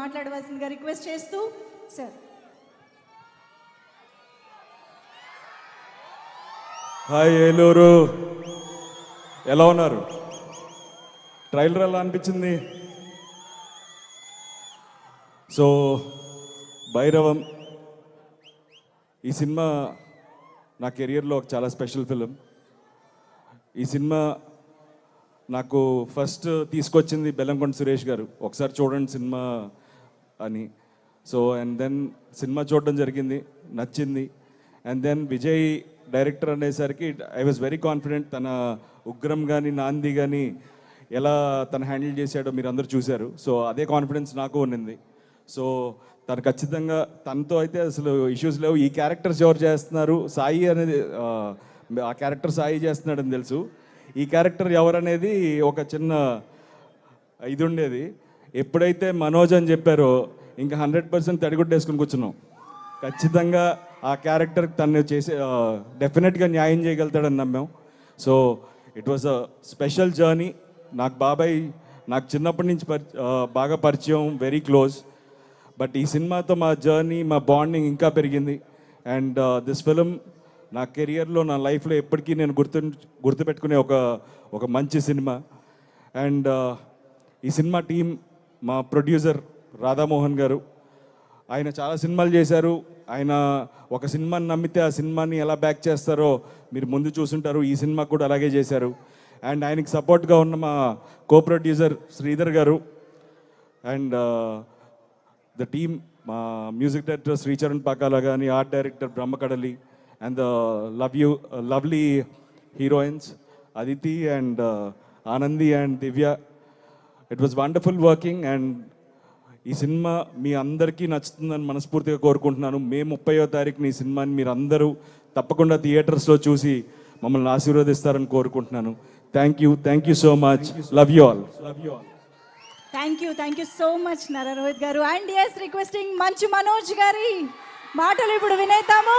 మాట్లాడవలసిందిగా రిక్వెస్ట్ చేస్తూ sir. Hi Eluru, ఎలా ఉన్నారు? ట్రైలర్ ఎలా అనిపించింది? సో భైరవం ఈ సినిమా నా కెరియర్లో ఒక చాలా స్పెషల్ ఫిలిం. ఈ సినిమా నాకు ఫస్ట్ తీసుకొచ్చింది బెల్లంకొండ సురేష్ గారు, ఒకసారి చూడండి సినిమా అని. సో అండ్ దెన్ సినిమా చూడడం జరిగింది, నచ్చింది. అండ్ దెన్ విజయ్ డైరెక్టర్ అనేసరికి ఐ వాజ్ వెరీ కాన్ఫిడెంట్. తన ఉగ్రం కానీ నాంది కానీ ఎలా తను హ్యాండిల్ చేశాడో మీరు అందరూ చూశారు. సో అదే కాన్ఫిడెన్స్ నాకు ఉన్నింది. సో తను ఖచ్చితంగా తనతో అయితే అసలు ఇష్యూస్ లేవు. ఈ క్యారెక్టర్స్ ఎవరు చేస్తున్నారు, సాయి అనేది ఆ క్యారెక్టర్ సాయి చేస్తున్నాడని తెలుసు. ఈ క్యారెక్టర్ ఎవరనేది ఒక చిన్న ఇది ఉండేది. ఎప్పుడైతే మనోజ్ అని చెప్పారో ఇంకా 100% తడిగుడ్డేసుకుని కూర్చున్నాం. ఖచ్చితంగా ఆ క్యారెక్టర్ తను చేసే డెఫినెట్గా న్యాయం చేయగలుగుతాడని నమ్మాం. So it was a special journey. నాకు బాబాయ్ నాకు చిన్నప్పటి నుంచి బాగా పరిచయం, వెరీ క్లోజ్. బట్ ఈ సినిమాతో మా జర్నీ, మా బాండింగ్ ఇంకా పెరిగింది. అండ్ దిస్ ఫిలిం నా కెరియర్లో, నా లైఫ్లో ఎప్పటికీ నేను గుర్తుపెట్టుకునే ఒక మంచి సినిమా. అండ్ ఈ సినిమా టీం, మా ప్రొడ్యూసర్ రాధామోహన్ గారు, ఆయన చాలా సినిమాలు చేశారు. ఆయన ఒక సినిమాని నమ్మితే ఆ సినిమాని ఎలా బ్యాక్ చేస్తారో మీరు ముందు చూసుంటారు. ఈ సినిమా కూడా అలాగే చేశారు. అండ్ ఆయనకి సపోర్ట్గా ఉన్న మా కో ప్రొడ్యూసర్ శ్రీధర్ గారు అండ్ ద టీమ్, మా మ్యూజిక్ డైరెక్టర్ శ్రీచరణ్ పాకాల కానీ, art director Brahmakadali, and the lovely heroines Aditi and Anandi and Divya. It was wonderful working. And ఈ సినిమా మీ అందరికీ నచ్చుతుందని మనస్ఫూర్తిగా కోరుకుంటున్నాను. మే 30వ తారీఖున ఈ సినిమాని మీరు అందరూ తప్పకుండా థియేటర్స్లో చూసి మమ్మల్ని ఆశీర్వదిస్తారని కోరుకుంటున్నాను. Thank you so much. Love you all. Thank you so much Nara Rohit garu. And yes, requesting Manchu Manoj గారి మాటలు ఇప్పుడు వినేద్దాము.